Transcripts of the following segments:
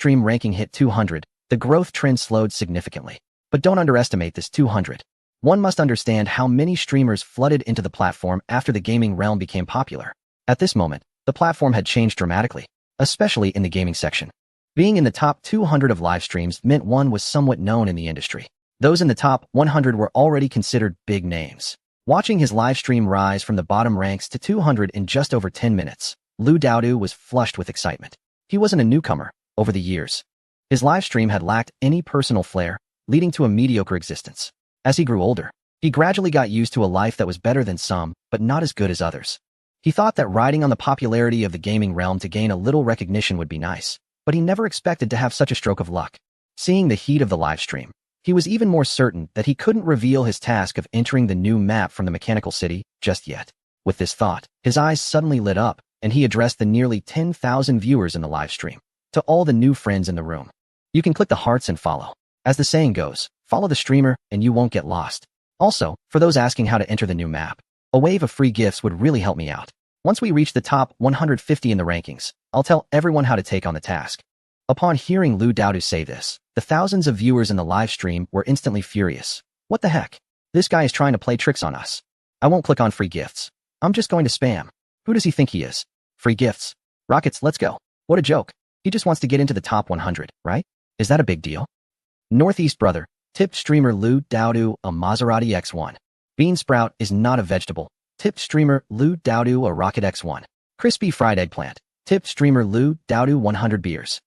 stream ranking hit 200, the growth trend slowed significantly. But don't underestimate this 200. One must understand how many streamers flooded into the platform after the gaming realm became popular. At this moment, the platform had changed dramatically, especially in the gaming section. Being in the top 200 of live streams meant one was somewhat known in the industry. Those in the top 100 were already considered big names. Watching his live stream rise from the bottom ranks to 200 in just over 10 minutes, Lu Daodu was flushed with excitement. He wasn't a newcomer. Over the years, his live stream had lacked any personal flair, leading to a mediocre existence. As he grew older, he gradually got used to a life that was better than some, but not as good as others. He thought that riding on the popularity of the gaming realm to gain a little recognition would be nice, but he never expected to have such a stroke of luck. Seeing the heat of the live stream, he was even more certain that he couldn't reveal his task of entering the new map from the Mechanical City just yet. With this thought, his eyes suddenly lit up, and he addressed the nearly 10,000 viewers in the live stream. To all the new friends in the room, you can click the hearts and follow. As the saying goes, follow the streamer and you won't get lost. Also, for those asking how to enter the new map, a wave of free gifts would really help me out. Once we reach the top 150 in the rankings, I'll tell everyone how to take on the task. Upon hearing Lu Daodu say this, the thousands of viewers in the live stream were instantly furious. What the heck? This guy is trying to play tricks on us. I won't click on free gifts. I'm just going to spam. Who does he think he is? Free gifts. Rockets, let's go. What a joke. He just wants to get into the top 100, right? Is that a big deal? Northeast Brother, tipped streamer Lu Daodu a Maserati X1. Bean Sprout is not a vegetable. Tipped streamer Lu Daodu a Rocket X1. Crispy fried eggplant. Tipped streamer Lu Daodu 100 beers.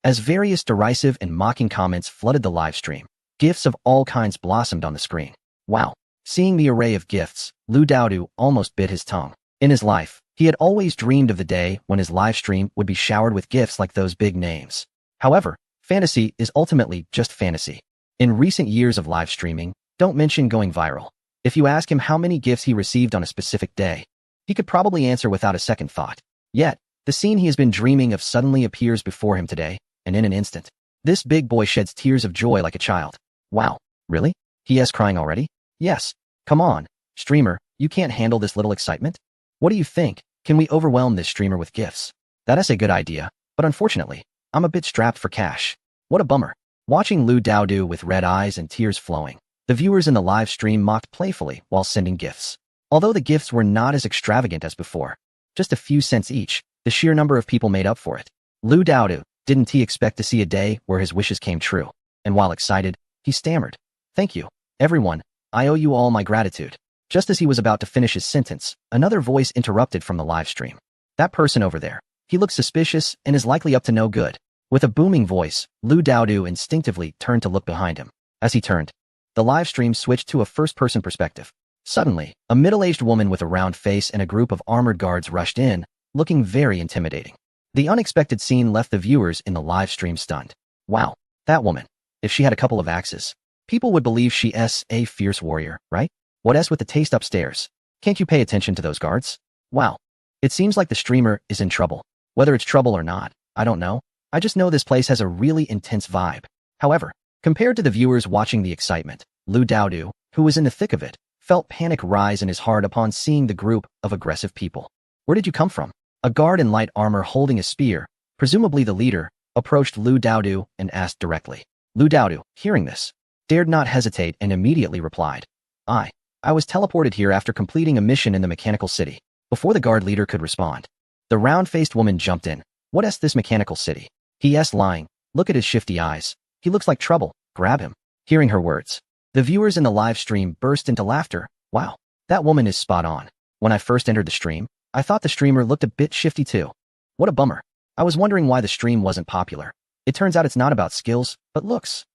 As various derisive and mocking comments flooded the live stream, gifts of all kinds blossomed on the screen. Wow. Seeing the array of gifts, Lu Daodu almost bit his tongue. In his life, he had always dreamed of the day when his live stream would be showered with gifts like those big names. However, fantasy is ultimately just fantasy. In recent years of live streaming, don't mention going viral. If you ask him how many gifts he received on a specific day, he could probably answer without a second thought. Yet, the scene he has been dreaming of suddenly appears before him today, and in an instant, this big boy sheds tears of joy like a child. Wow, really? He is crying already? Yes. Come on, streamer, you can't handle this little excitement? What do you think? Can we overwhelm this streamer with gifts? That is a good idea, but unfortunately, I'm a bit strapped for cash. What a bummer. Watching Lu Daodu with red eyes and tears flowing, the viewers in the live stream mocked playfully while sending gifts. Although the gifts were not as extravagant as before, just a few cents each, the sheer number of people made up for it. Lu Daodu, didn't he expect to see a day where his wishes came true? And while excited, he stammered, "Thank you, everyone. I owe you all my gratitude." Just as he was about to finish his sentence, another voice interrupted from the live stream. That person over there. He looks suspicious and is likely up to no good. With a booming voice, Lu Daodu instinctively turned to look behind him. As he turned, the live stream switched to a first-person perspective. Suddenly, a middle-aged woman with a round face and a group of armored guards rushed in, looking very intimidating. The unexpected scene left the viewers in the live stream stunned. Wow, that woman. If she had a couple of axes, people would believe she is a fierce warrior, right? What else with the taste upstairs? Can't you pay attention to those guards? Wow. It seems like the streamer is in trouble. Whether it's trouble or not, I don't know. I just know this place has a really intense vibe. However, compared to the viewers watching the excitement, Lu Daodu, who was in the thick of it, felt panic rise in his heart upon seeing the group of aggressive people. Where did you come from? A guard in light armor holding a spear, presumably the leader, approached Lu Daodu and asked directly. Lu Daodu, hearing this, dared not hesitate and immediately replied, I was teleported here after completing a mission in the Mechanical City. Before the guard leader could respond, the round-faced woman jumped in. What is this Mechanical City? He is lying. Look at his shifty eyes. He looks like trouble. Grab him. Hearing her words, the viewers in the live stream burst into laughter. Wow, that woman is spot on. When I first entered the stream, I thought the streamer looked a bit shifty too. What a bummer. I was wondering why the stream wasn't popular. It turns out it's not about skills, but looks.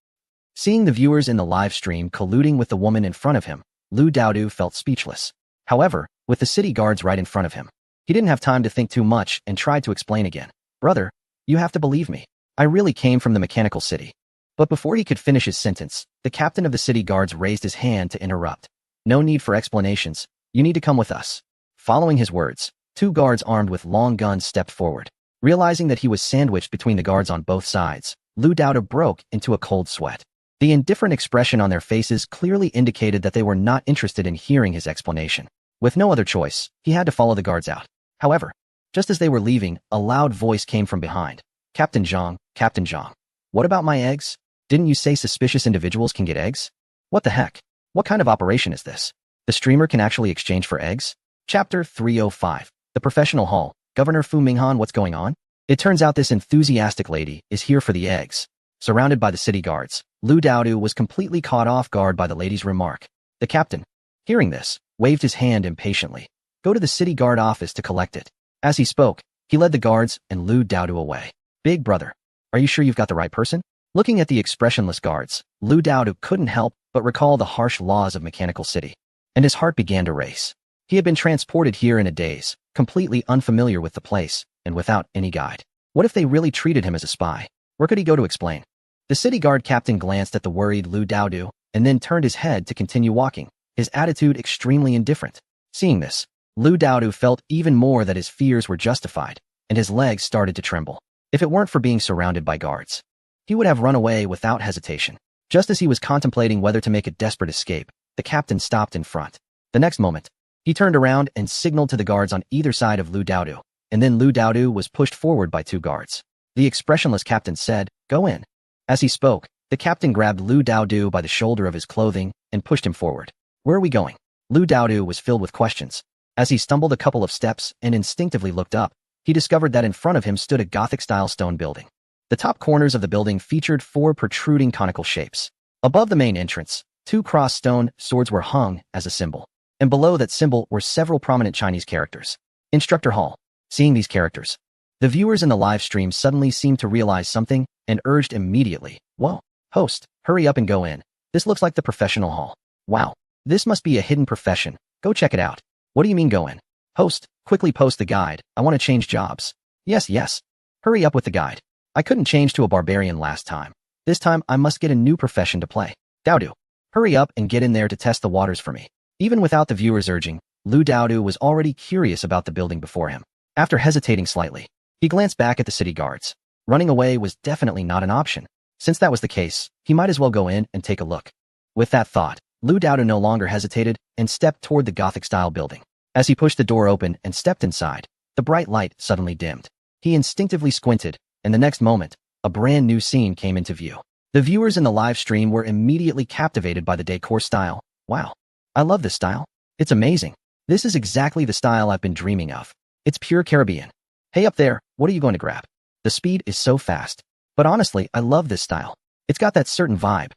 Seeing the viewers in the live stream colluding with the woman in front of him, Lu Daodu felt speechless. However, with the city guards right in front of him, he didn't have time to think too much and tried to explain again. Brother, you have to believe me. I really came from the Mechanical City. But before he could finish his sentence, the captain of the city guards raised his hand to interrupt. No need for explanations. You need to come with us. Following his words, two guards armed with long guns stepped forward. Realizing that he was sandwiched between the guards on both sides, Lu Daodu broke into a cold sweat. The indifferent expression on their faces clearly indicated that they were not interested in hearing his explanation. With no other choice, he had to follow the guards out. However, just as they were leaving, a loud voice came from behind. Captain Zhang, Captain Zhang. What about my eggs? Didn't you say suspicious individuals can get eggs? What the heck? What kind of operation is this? The streamer can actually exchange for eggs? Chapter 305. The Professional Hall. Governor Fu Minghan, what's going on? It turns out this enthusiastic lady is here for the eggs. Surrounded by the city guards, Lu Daodu was completely caught off guard by the lady's remark. The captain, hearing this, waved his hand impatiently. Go to the city guard office to collect it. As he spoke, he led the guards and Lu Daodu away. Big brother, are you sure you've got the right person? Looking at the expressionless guards, Lu Daodu couldn't help but recall the harsh laws of Mechanical City, and his heart began to race. He had been transported here in a daze, completely unfamiliar with the place, and without any guide. What if they really treated him as a spy? Where could he go to explain? The city guard captain glanced at the worried Lu Daodu, and then turned his head to continue walking, his attitude extremely indifferent. Seeing this, Lu Daodu felt even more that his fears were justified, and his legs started to tremble. If it weren't for being surrounded by guards, he would have run away without hesitation. Just as he was contemplating whether to make a desperate escape, the captain stopped in front. The next moment, he turned around and signaled to the guards on either side of Lu Daodu, and then Lu Daodu was pushed forward by two guards. The expressionless captain said, "Go in." As he spoke, the captain grabbed Lu Daodu by the shoulder of his clothing and pushed him forward. Where are we going? Lu Daodu was filled with questions. As he stumbled a couple of steps and instinctively looked up, he discovered that in front of him stood a Gothic-style stone building. The top corners of the building featured four protruding conical shapes. Above the main entrance, two crossed stone swords were hung as a symbol, and below that symbol were several prominent Chinese characters. Instructor Hall. Seeing these characters, the viewers in the live stream suddenly seemed to realize something and urged immediately, "Whoa, host, hurry up and go in. This looks like the professional hall. Wow, this must be a hidden profession. Go check it out." "What do you mean go in?" "Host, quickly post the guide. I want to change jobs." Yes. Hurry up with the guide. I couldn't change to a barbarian last time. This time I must get a new profession to play. Daodu, hurry up and get in there to test the waters for me. Even without the viewers urging, Lu Daodu was already curious about the building before him. After hesitating slightly, he glanced back at the city guards. Running away was definitely not an option. Since that was the case, he might as well go in and take a look. With that thought, Lu Daodu no longer hesitated and stepped toward the Gothic-style building. As he pushed the door open and stepped inside, the bright light suddenly dimmed. He instinctively squinted, and the next moment, a brand new scene came into view. The viewers in the live stream were immediately captivated by the decor style. Wow, I love this style. It's amazing. This is exactly the style I've been dreaming of. It's pure Caribbean. Hey up there, what are you going to grab? The speed is so fast. But honestly, I love this style. It's got that certain vibe.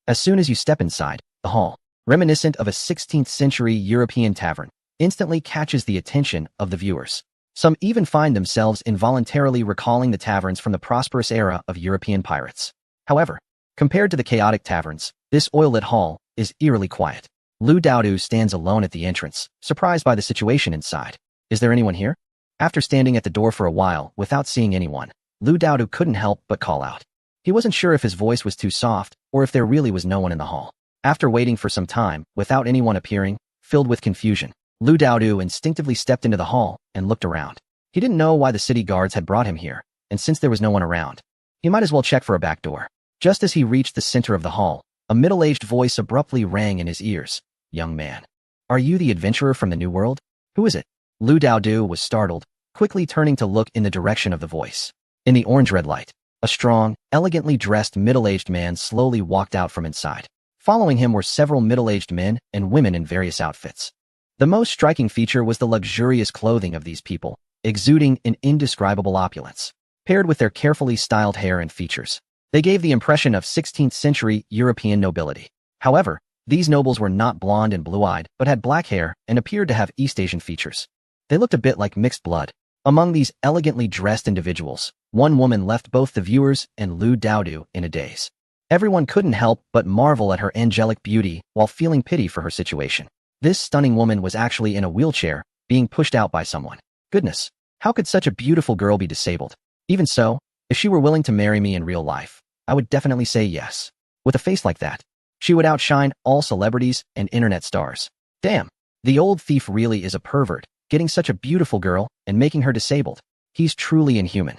As soon as you step inside, the hall, reminiscent of a 16th century European tavern, instantly catches the attention of the viewers. Some even find themselves involuntarily recalling the taverns from the prosperous era of European pirates. However, compared to the chaotic taverns, this oil-lit hall is eerily quiet. Lu Daodu stands alone at the entrance, surprised by the situation inside. Is there anyone here? After standing at the door for a while without seeing anyone, Lu Daodu couldn't help but call out. He wasn't sure if his voice was too soft or if there really was no one in the hall. After waiting for some time without anyone appearing, filled with confusion, Lu Daodu instinctively stepped into the hall and looked around. He didn't know why the city guards had brought him here, and since there was no one around, he might as well check for a back door. Just as he reached the center of the hall, a middle-aged voice abruptly rang in his ears. "Young man, are you the adventurer from the New World? Who is it?" Lu Daodu was startled, quickly turning to look in the direction of the voice. In the orange-red light, a strong, elegantly dressed middle-aged man slowly walked out from inside. Following him were several middle-aged men and women in various outfits. The most striking feature was the luxurious clothing of these people, exuding an indescribable opulence. Paired with their carefully styled hair and features, they gave the impression of 16th century European nobility. However, these nobles were not blonde and blue-eyed, but had black hair and appeared to have East Asian features. They looked a bit like mixed blood. Among these elegantly dressed individuals, one woman left both the viewers and Lu Daodu in a daze. Everyone couldn't help but marvel at her angelic beauty while feeling pity for her situation. This stunning woman was actually in a wheelchair, being pushed out by someone. Goodness, how could such a beautiful girl be disabled? Even so, if she were willing to marry me in real life, I would definitely say yes. With a face like that, she would outshine all celebrities and internet stars. Damn, the old thief really is a pervert, getting such a beautiful girl and making her disabled. He's truly inhuman.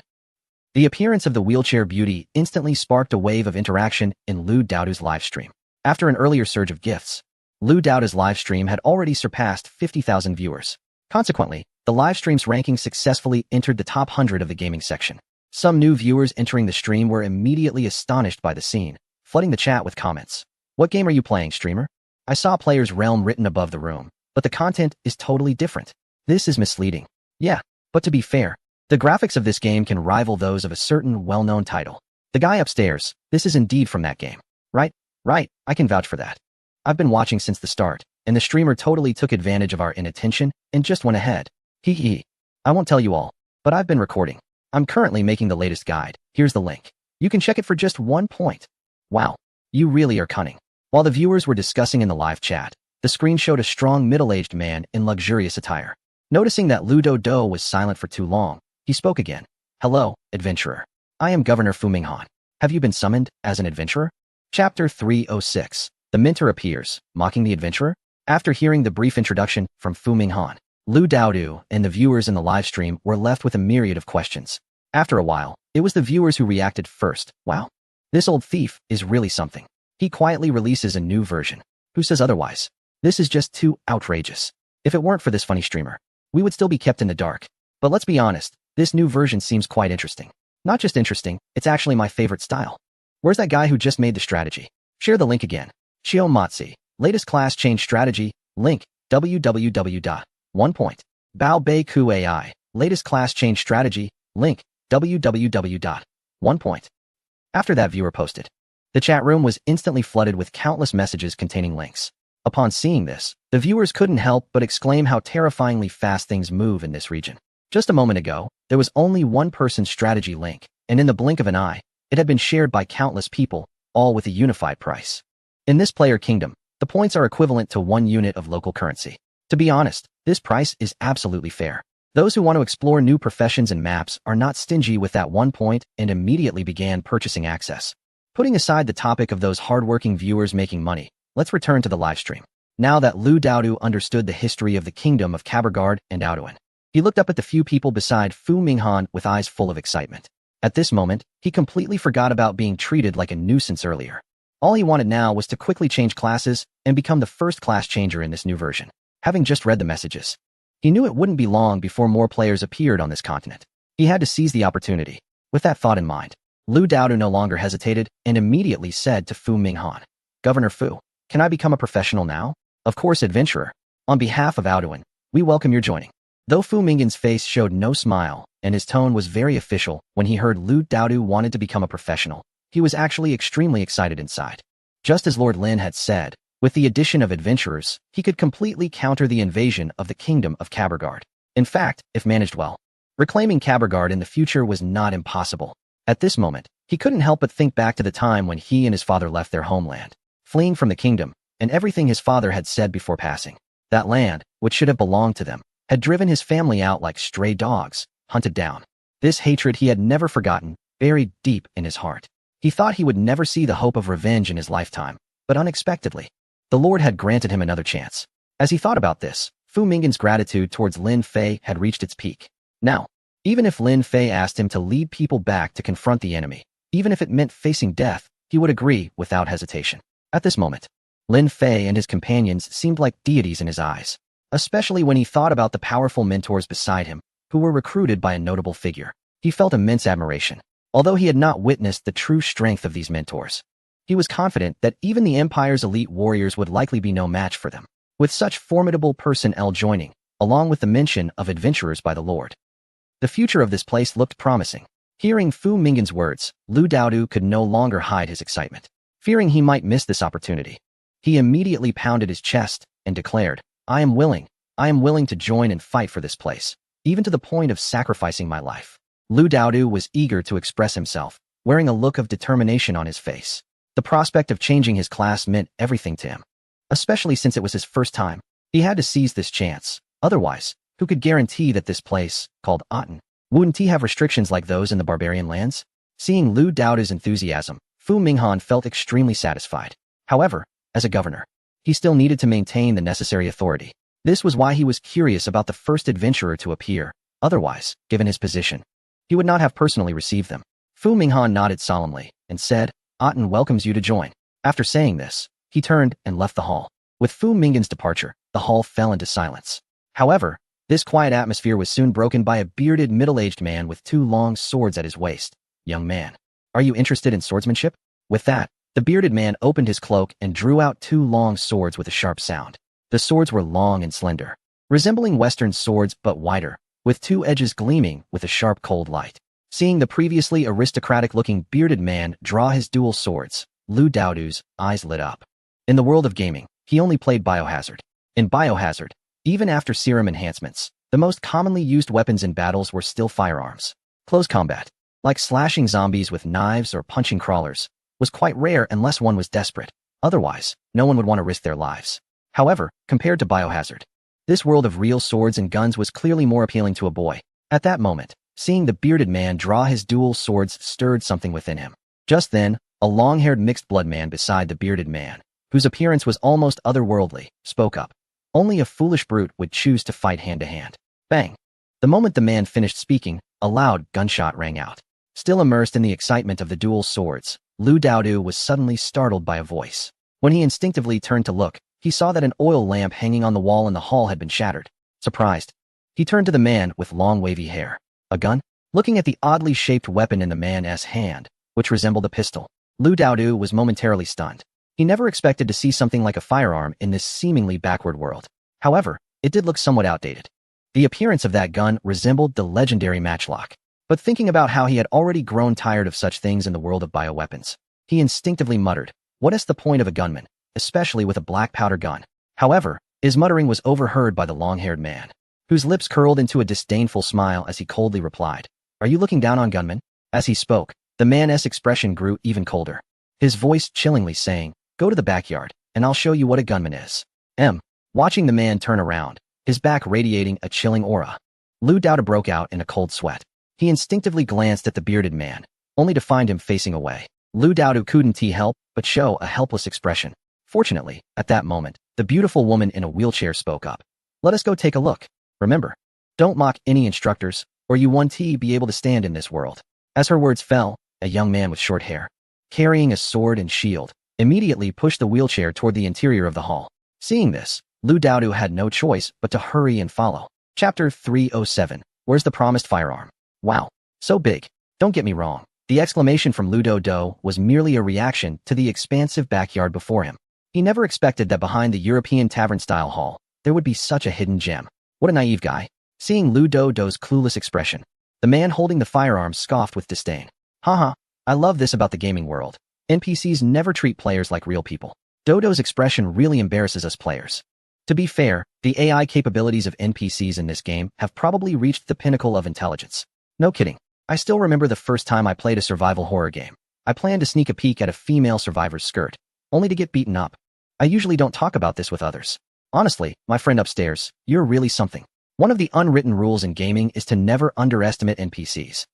The appearance of the wheelchair beauty instantly sparked a wave of interaction in Lu Daodu's livestream. After an earlier surge of gifts, Lu Daodu's livestream had already surpassed 50,000 viewers. Consequently, the livestream's ranking successfully entered the top 100 of the gaming section. Some new viewers entering the stream were immediately astonished by the scene, flooding the chat with comments. What game are you playing, streamer? I saw player's realm written above the room, but the content is totally different. This is misleading. Yeah, but to be fair, the graphics of this game can rival those of a certain well-known title. The guy upstairs, this is indeed from that game. Right, I can vouch for that. I've been watching since the start, and the streamer totally took advantage of our inattention and just went ahead. Hee. I won't tell you all, but I've been recording. I'm currently making the latest guide. Here's the link. You can check it for just 1 point. Wow, you really are cunning. While the viewers were discussing in the live chat, the screen showed a strong middle-aged man in luxurious attire. Noticing that Lu Do was silent for too long, he spoke again. Hello, adventurer. I am Governor Fu Minghan. Have you been summoned as an adventurer? Chapter 306. The Mentor appears, mocking the adventurer. After hearing the brief introduction from Fu Minghan, Lu Daodu and the viewers in the live stream were left with a myriad of questions. After a while, it was the viewers who reacted first. Wow, this old thief is really something. He quietly releases a new version. Who says otherwise? This is just too outrageous. If it weren't for this funny streamer, we would still be kept in the dark. But let's be honest, this new version seems quite interesting. Not just interesting, it's actually my favorite style. Where's that guy who just made the strategy? Share the link again. Shio Matsi, latest class change strategy, link, www.1 point. Bao Bei Ku AI, latest class change strategy, link, www.1 point. After that viewer posted, the chat room was instantly flooded with countless messages containing links. Upon seeing this, the viewers couldn't help but exclaim how terrifyingly fast things move in this region. Just a moment ago, there was only one person's strategy link, and in the blink of an eye, it had been shared by countless people, all with a unified price. In this player kingdom, the points are equivalent to 1 unit of local currency. To be honest, this price is absolutely fair. Those who want to explore new professions and maps are not stingy with that 1 point and immediately began purchasing access. Putting aside the topic of those hardworking viewers making money, let's return to the livestream. Now that Lu Daodu understood the history of the kingdom of Cabregarde and Aoduan, he looked up at the few people beside Fu Minghan with eyes full of excitement. At this moment, he completely forgot about being treated like a nuisance earlier. All he wanted now was to quickly change classes and become the first class changer in this new version. Having just read the messages, he knew it wouldn't be long before more players appeared on this continent. He had to seize the opportunity. With that thought in mind, Lu Daodu no longer hesitated and immediately said to Fu Minghan, Governor Fu, can I become a professional now? Of course, adventurer. On behalf of Aoduan, we welcome your joining. Though Fu Minghan's face showed no smile and his tone was very official when he heard Lu Daodu wanted to become a professional, he was actually extremely excited inside. Just as Lord Lin had said, with the addition of adventurers, he could completely counter the invasion of the kingdom of Cabregarde. In fact, if managed well, reclaiming Cabregarde in the future was not impossible. At this moment, he couldn't help but think back to the time when he and his father left their homeland, fleeing from the kingdom, and everything his father had said before passing. That land, which should have belonged to them, had driven his family out like stray dogs, hunted down. This hatred he had never forgotten, buried deep in his heart. He thought he would never see the hope of revenge in his lifetime, but unexpectedly, the Lord had granted him another chance. As he thought about this, Fu Minghan's gratitude towards Lin Fei had reached its peak. Now, even if Lin Fei asked him to lead people back to confront the enemy, even if it meant facing death, he would agree without hesitation. At this moment, Lin Fei and his companions seemed like deities in his eyes, especially when he thought about the powerful mentors beside him, who were recruited by a notable figure. He felt immense admiration. Although he had not witnessed the true strength of these mentors, he was confident that even the Empire's elite warriors would likely be no match for them. With such formidable personnel joining, along with the mention of adventurers by the Lord, the future of this place looked promising. Hearing Fu Minghan's words, Lu Daodu could no longer hide his excitement. Fearing he might miss this opportunity, he immediately pounded his chest and declared, I am willing to join and fight for this place, even to the point of sacrificing my life. Lu Daodu was eager to express himself, wearing a look of determination on his face. The prospect of changing his class meant everything to him, especially since it was his first time. He had to seize this chance. Otherwise, who could guarantee that this place, called Aten, wouldn't he have restrictions like those in the barbarian lands? Seeing Lu Daodu's enthusiasm, Fu Minghan felt extremely satisfied. However, as a governor, he still needed to maintain the necessary authority. This was why he was curious about the first adventurer to appear. Otherwise, given his position, he would not have personally received them. Fu Minghan nodded solemnly and said, Aten welcomes you to join. After saying this, he turned and left the hall. With Fu Minghan's departure, the hall fell into silence. However, This quiet atmosphere was soon broken by a bearded, middle-aged man with two long swords at his waist. Young man, are you interested in swordsmanship? With that, the bearded man opened his cloak and drew out two long swords with a sharp sound. The swords were long and slender, resembling Western swords but wider, with two edges gleaming with a sharp cold light. Seeing the previously aristocratic-looking bearded man draw his dual swords, Lu Daodu's eyes lit up. In the world of gaming, he only played Biohazard. In Biohazard, even after serum enhancements, the most commonly used weapons in battles were still firearms. Close combat, like slashing zombies with knives or punching crawlers, was quite rare unless one was desperate. Otherwise, no one would want to risk their lives. However, compared to Biohazard, this world of real swords and guns was clearly more appealing to a boy. At that moment, seeing the bearded man draw his dual swords stirred something within him. Just then, a long-haired mixed-blood man beside the bearded man, whose appearance was almost otherworldly, spoke up. Only a foolish brute would choose to fight hand-to-hand. Bang! The moment the man finished speaking, a loud gunshot rang out. Still immersed in the excitement of the dual swords, Lu Daodu was suddenly startled by a voice. When he instinctively turned to look, he saw that an oil lamp hanging on the wall in the hall had been shattered. Surprised, he turned to the man with long wavy hair. A gun? Looking at the oddly shaped weapon in the man's hand, which resembled a pistol, Lu Daodu was momentarily stunned. He never expected to see something like a firearm in this seemingly backward world. However, it did look somewhat outdated. The appearance of that gun resembled the legendary matchlock. But thinking about how he had already grown tired of such things in the world of bioweapons, he instinctively muttered, "What is the point of a gunman, especially with a black powder gun?" However, his muttering was overheard by the long-haired man, whose lips curled into a disdainful smile as he coldly replied, "Are you looking down on gunmen?" As he spoke, the man's expression grew even colder, his voice chillingly saying, "Go to the backyard, and I'll show you what a gunman is." Watching the man turn around, his back radiating a chilling aura, Lu Daodu broke out in a cold sweat. He instinctively glanced at the bearded man, only to find him facing away. Lu Daodu couldn't help but show a helpless expression. Fortunately, at that moment, the beautiful woman in a wheelchair spoke up. "Let us go take a look. Remember, don't mock any instructors, or you won't be able to stand in this world." As her words fell, a young man with short hair, carrying a sword and shield, immediately pushed the wheelchair toward the interior of the hall. Seeing this, Lu Daodu had no choice but to hurry and follow. Chapter 307. Where's the promised firearm? Wow, so big. Don't get me wrong. The exclamation from Lu Daodu was merely a reaction to the expansive backyard before him. He never expected that behind the European tavern-style hall, there would be such a hidden gem. What a naive guy. Seeing Lu Daodu's clueless expression, the man holding the firearm scoffed with disdain. Haha, I love this about the gaming world. NPCs never treat players like real people. Dodo's expression really embarrasses us players. To be fair, the AI capabilities of NPCs in this game have probably reached the pinnacle of intelligence. No kidding. I still remember the first time I played a survival horror game. I planned to sneak a peek at a female survivor's skirt, only to get beaten up. I usually don't talk about this with others. Honestly, my friend upstairs, you're really something. One of the unwritten rules in gaming is to never underestimate NPCs.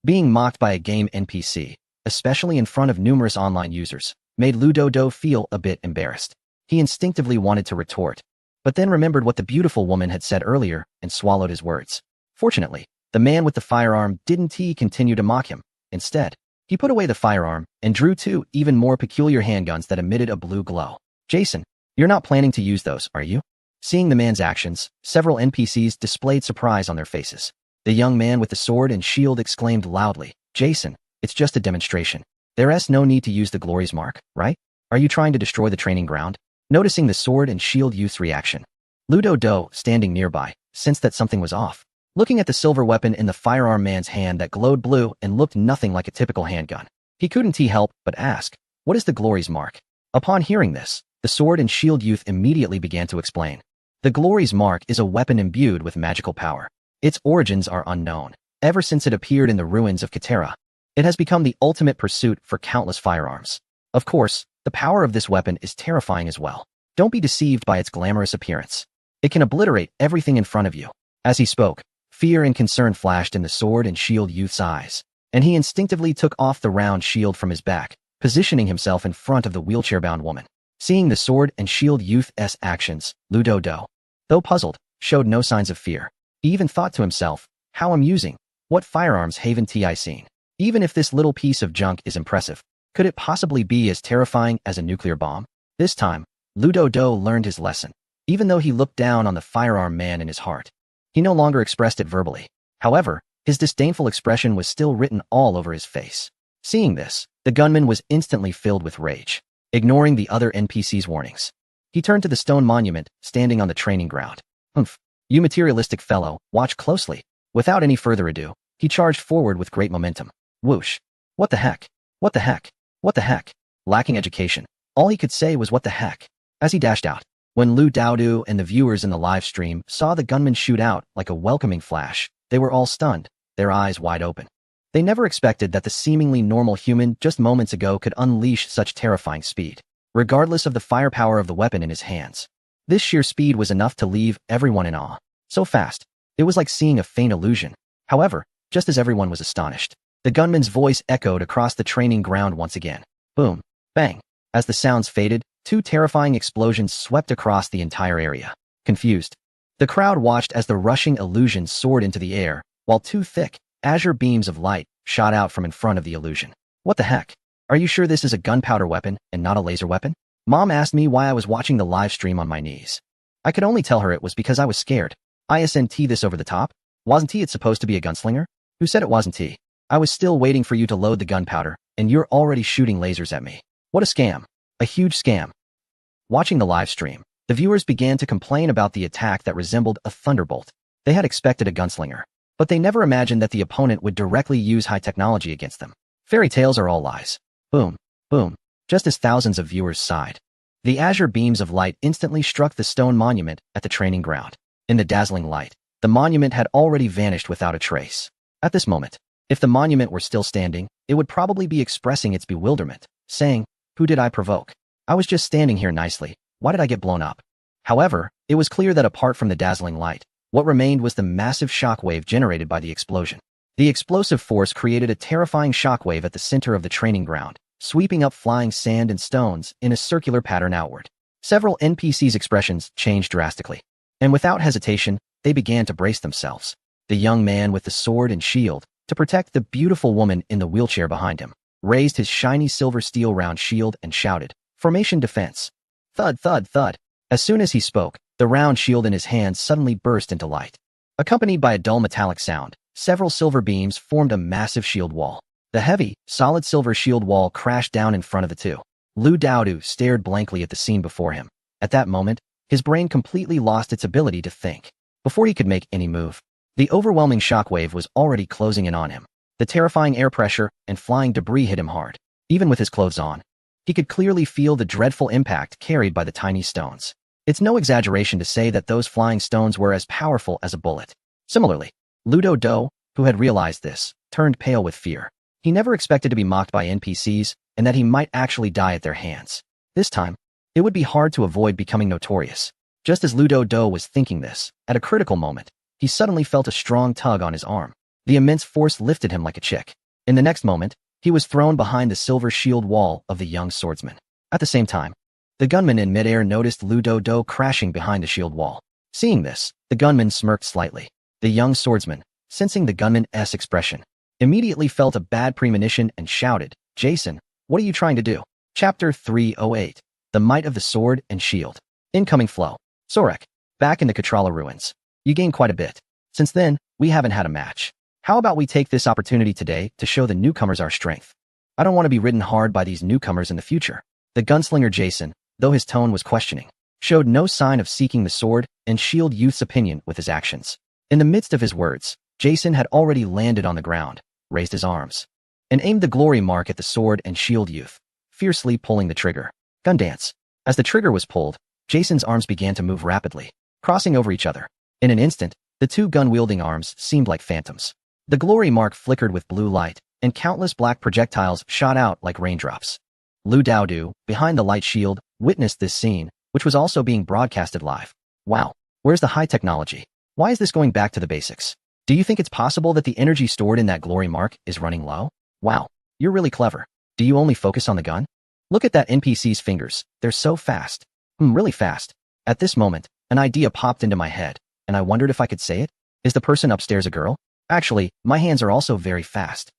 Being mocked by a game NPC, especially in front of numerous online users, made Lu Daodu feel a bit embarrassed. He instinctively wanted to retort, but then remembered what the beautiful woman had said earlier and swallowed his words. Fortunately, the man with the firearm didn't continue to mock him. Instead, he put away the firearm and drew two even more peculiar handguns that emitted a blue glow. "Jason, you're not planning to use those, are you?" Seeing the man's actions, several NPCs displayed surprise on their faces. The young man with the sword and shield exclaimed loudly, "Jason, it's just a demonstration. There's no need to use the Glory's mark, right? Are you trying to destroy the training ground?" Noticing the sword and shield youth's reaction, Lu Daodu, standing nearby, sensed that something was off. Looking at the silver weapon in the firearm man's hand that glowed blue and looked nothing like a typical handgun, he couldn't help but ask, "What is the Glory's mark?" Upon hearing this, the sword and shield youth immediately began to explain. The Glory's mark is a weapon imbued with magical power. Its origins are unknown. Ever since it appeared in the ruins of Katera, it has become the ultimate pursuit for countless firearms. Of course, the power of this weapon is terrifying as well. Don't be deceived by its glamorous appearance. It can obliterate everything in front of you. As he spoke, fear and concern flashed in the sword and shield youth's eyes, and he instinctively took off the round shield from his back, positioning himself in front of the wheelchair-bound woman. Seeing the sword and shield youth's actions, Lu Daodu, though puzzled, showed no signs of fear. He even thought to himself, "How amusing. What firearms haven't I seen? Even if this little piece of junk is impressive, could it possibly be as terrifying as a nuclear bomb?" This time, Lu Daodu learned his lesson. Even though he looked down on the firearm man in his heart, He no longer expressed it verbally. However, his disdainful expression was still written all over his face. Seeing this, the gunman was instantly filled with rage. Ignoring the other NPC's warnings, he turned to the stone monument standing on the training ground. Humph, you materialistic fellow, watch closely. Without any further ado, he charged forward with great momentum. Whoosh. What the heck? What the heck? What the heck? Lacking education, all he could say was what the heck. As he dashed out, when Lu Daodu and the viewers in the live stream saw the gunman shoot out like a welcoming flash, they were all stunned, their eyes wide open. They never expected that the seemingly normal human just moments ago could unleash such terrifying speed, regardless of the firepower of the weapon in his hands. This sheer speed was enough to leave everyone in awe. So fast, it was like seeing a faint illusion. However, just as everyone was astonished, the gunman's voice echoed across the training ground once again. Boom. Bang. As the sounds faded, two terrifying explosions swept across the entire area. Confused, the crowd watched as the rushing illusion soared into the air, while two thick, azure beams of light shot out from in front of the illusion. What the heck? Are you sure this is a gunpowder weapon and not a laser weapon? Mom asked me why I was watching the live stream on my knees. I could only tell her it was because I was scared. Isn't this over the top? Wasn't it supposed to be a gunslinger? Who said it wasn't he? I was still waiting for you to load the gunpowder, and you're already shooting lasers at me. What a scam. A huge scam. Watching the live stream, the viewers began to complain about the attack that resembled a thunderbolt. They had expected a gunslinger, but they never imagined that the opponent would directly use high technology against them. Fairy tales are all lies. Boom, boom, just as thousands of viewers sighed. The azure beams of light instantly struck the stone monument at the training ground. In the dazzling light, the monument had already vanished without a trace. At this moment, if the monument were still standing, it would probably be expressing its bewilderment, saying, "Who did I provoke? I was just standing here nicely. Why did I get blown up?" However, it was clear that apart from the dazzling light, what remained was the massive shockwave generated by the explosion. The explosive force created a terrifying shockwave at the center of the training ground, sweeping up flying sand and stones in a circular pattern outward. Several NPCs' expressions changed drastically, and without hesitation, they began to brace themselves. The young man with the sword and shield, to protect the beautiful woman in the wheelchair behind him, raised his shiny silver steel round shield and shouted, "Formation defense." Thud, thud, thud. As soon as he spoke, the round shield in his hand suddenly burst into light. Accompanied by a dull metallic sound, several silver beams formed a massive shield wall. The heavy, solid silver shield wall crashed down in front of the two. Lu Daodu stared blankly at the scene before him. At that moment, his brain completely lost its ability to think. Before he could make any move, the overwhelming shockwave was already closing in on him. The terrifying air pressure and flying debris hit him hard. Even with his clothes on, he could clearly feel the dreadful impact carried by the tiny stones. It's no exaggeration to say that those flying stones were as powerful as a bullet. Similarly, Lu Daodu, who had realized this, turned pale with fear. He never expected to be mocked by NPCs and that he might actually die at their hands. This time, it would be hard to avoid becoming notorious. Just as Lu Daodu was thinking this, at a critical moment, he suddenly felt a strong tug on his arm. The immense force lifted him like a chick. In the next moment, he was thrown behind the silver shield wall of the young swordsman. At the same time, the gunman in midair noticed Lu Daodu crashing behind the shield wall. Seeing this, the gunman smirked slightly. The young swordsman, sensing the gunman's expression, immediately felt a bad premonition and shouted, "Jason, what are you trying to do?" Chapter 308. The Might of the Sword and Shield. Incoming flow. Sorek, back in the Katrala ruins. You gained quite a bit. Since then, we haven't had a match. How about we take this opportunity today to show the newcomers our strength? I don't want to be ridden hard by these newcomers in the future. The gunslinger Jason, though his tone was questioning, showed no sign of seeking the sword and shield youth's opinion with his actions. In the midst of his words, Jason had already landed on the ground, raised his arms, and aimed the glory mark at the sword and shield youth, fiercely pulling the trigger. Gun dance. As the trigger was pulled, Jason's arms began to move rapidly, crossing over each other. In an instant, the two gun-wielding arms seemed like phantoms. The glory mark flickered with blue light, and countless black projectiles shot out like raindrops. Lu Daodu, behind the light shield, witnessed this scene, which was also being broadcasted live. Wow, where's the high technology? Why is this going back to the basics? Do you think it's possible that the energy stored in that glory mark is running low? Wow, you're really clever. Do you only focus on the gun? Look at that NPC's fingers, they're so fast. Really fast. At this moment, an idea popped into my head, and I wondered if I could say it. Is the person upstairs a girl? Actually, my hands are also very fast.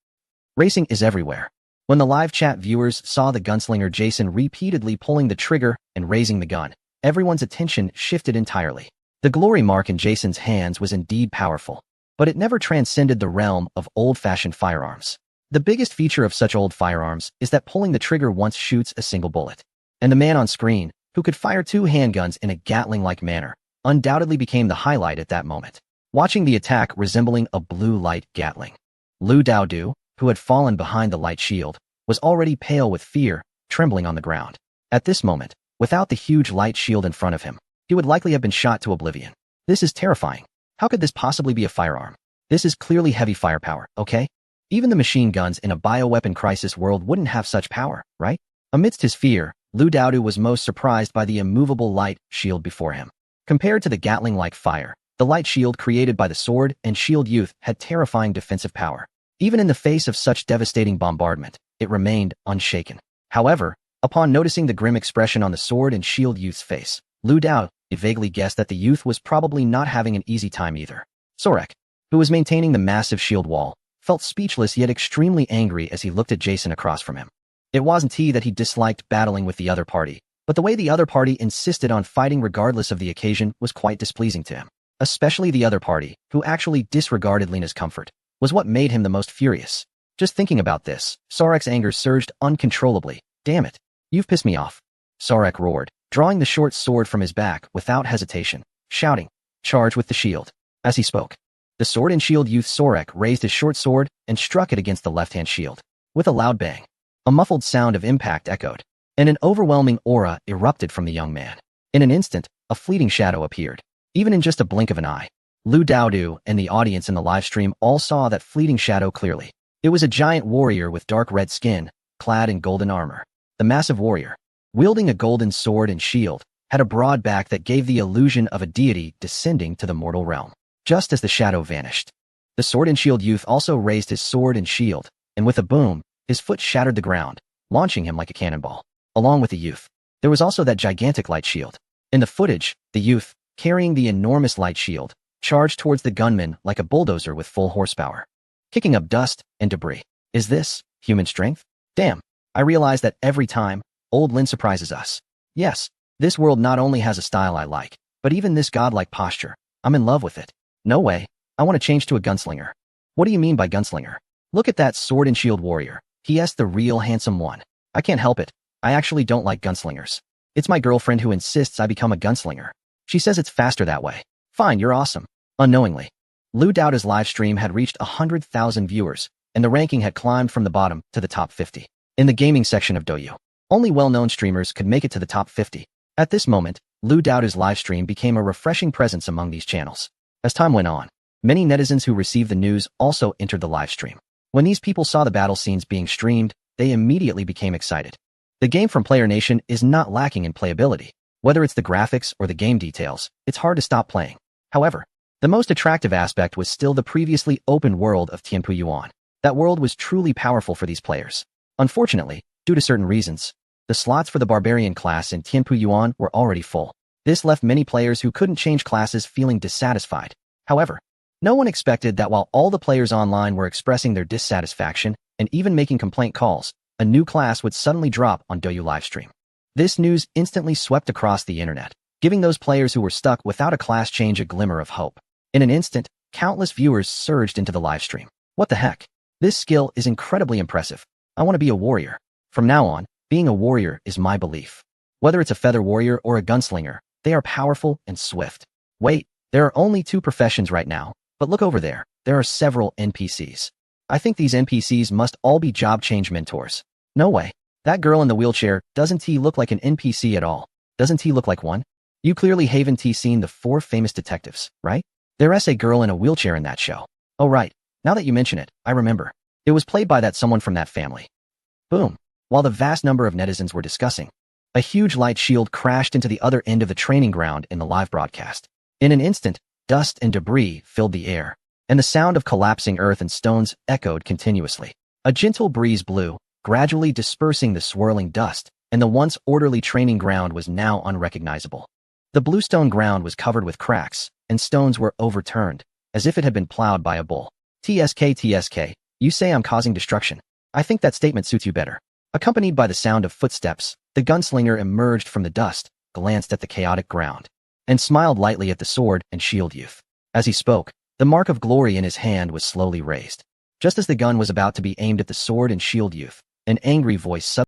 Racing is everywhere. When the live chat viewers saw the gunslinger Jason repeatedly pulling the trigger and raising the gun, everyone's attention shifted entirely. The glory mark in Jason's hands was indeed powerful, but it never transcended the realm of old-fashioned firearms. The biggest feature of such old firearms is that pulling the trigger once shoots a single bullet. And the man on screen, who could fire 2 handguns in a Gatling-like manner, undoubtedly became the highlight at that moment. Watching the attack resembling a blue light Gatling. Lu Daodu, who had fallen behind the light shield, was already pale with fear, trembling on the ground. At this moment, without the huge light shield in front of him, he would likely have been shot to oblivion. This is terrifying. How could this possibly be a firearm? This is clearly heavy firepower, okay? Even the machine guns in a bioweapon crisis world wouldn't have such power, right? Amidst his fear, Lu Daodu was most surprised by the immovable light shield before him. Compared to the Gatling-like fire, the light shield created by the Sword and Shield youth had terrifying defensive power. Even in the face of such devastating bombardment, it remained unshaken. However, upon noticing the grim expression on the Sword and Shield youth's face, Lu Daodu vaguely guessed that the youth was probably not having an easy time either. Sorek, who was maintaining the massive shield wall, felt speechless yet extremely angry as he looked at Jason across from him. It wasn't that he disliked battling with the other party, but the way the other party insisted on fighting regardless of the occasion was quite displeasing to him. Especially the other party, who actually disregarded Lena's comfort, was what made him the most furious. Just thinking about this, Sorek's anger surged uncontrollably. Damn it. You've pissed me off. Sorek roared, drawing the short sword from his back without hesitation, shouting, "Charge with the shield." As he spoke, the Sword and Shield youth Sorek raised his short sword and struck it against the left-hand shield. With a loud bang, a muffled sound of impact echoed, and an overwhelming aura erupted from the young man. In an instant, a fleeting shadow appeared. Even in just a blink of an eye, Lu Daodu and the audience in the livestream all saw that fleeting shadow clearly. It was a giant warrior with dark red skin, clad in golden armor. The massive warrior, wielding a golden sword and shield, had a broad back that gave the illusion of a deity descending to the mortal realm. Just as the shadow vanished, the Sword and Shield youth also raised his sword and shield, and with a boom, his foot shattered the ground, launching him like a cannonball. Along with the youth, there was also that gigantic light shield. In the footage, the youth, carrying the enormous light shield, charged towards the gunman like a bulldozer with full horsepower, kicking up dust and debris. Is this human strength? Damn, I realize that every time, old Lin surprises us. Yes, this world not only has a style I like, but even this godlike posture. I'm in love with it. No way, I want to change to a gunslinger. What do you mean by gunslinger? Look at that Sword and Shield warrior. He.S. the real handsome one. I can't help it. I actually don't like gunslingers. It's my girlfriend who insists I become a gunslinger. She says it's faster that way. Fine, you're awesome. Unknowingly, Lu Daodu's live stream had reached 100,000 viewers, and the ranking had climbed from the bottom to the top 50. In the gaming section of Douyu, only well-known streamers could make it to the top 50. At this moment, Lu Daodu's live stream became a refreshing presence among these channels. As time went on, many netizens who received the news also entered the live stream. When these people saw the battle scenes being streamed, they immediately became excited. The game from Player Nation is not lacking in playability. Whether it's the graphics or the game details, it's hard to stop playing. However, the most attractive aspect was still the previously open world of Tianpu Yuan. That world was truly powerful for these players. Unfortunately, due to certain reasons, the slots for the Barbarian class in Tianpu Yuan were already full. This left many players who couldn't change classes feeling dissatisfied. However, no one expected that while all the players online were expressing their dissatisfaction and even making complaint calls, a new class would suddenly drop on Douyu livestream. This news instantly swept across the internet, giving those players who were stuck without a class change a glimmer of hope. In an instant, countless viewers surged into the livestream. What the heck? This skill is incredibly impressive. I want to be a warrior. From now on, being a warrior is my belief. Whether it's a feather warrior or a gunslinger, they are powerful and swift. Wait, there are only 2 professions right now, but look over there. There are several NPCs. I think these NPCs must all be job change mentors. No way. That girl in the wheelchair, doesn't he look like an NPC at all? Doesn't he look like one? You clearly haven't seen the 4 famous detectives, right? There's a girl in a wheelchair in that show. Oh right, now that you mention it, I remember. It was played by that someone from that family. Boom. While the vast number of netizens were discussing, a huge light shield crashed into the other end of the training ground in the live broadcast. In an instant, dust and debris filled the air, and the sound of collapsing earth and stones echoed continuously. A gentle breeze blew, gradually dispersing the swirling dust, and the once orderly training ground was now unrecognizable. The bluestone ground was covered with cracks, and stones were overturned, as if it had been plowed by a bull. TSK, you say I'm causing destruction. I think that statement suits you better. Accompanied by the sound of footsteps, the gunslinger emerged from the dust, glanced at the chaotic ground, and smiled lightly at the sword and shield youth. As he spoke, the mark of glory in his hand was slowly raised. Just as the gun was about to be aimed at the sword and shield youth, an angry voice suddenly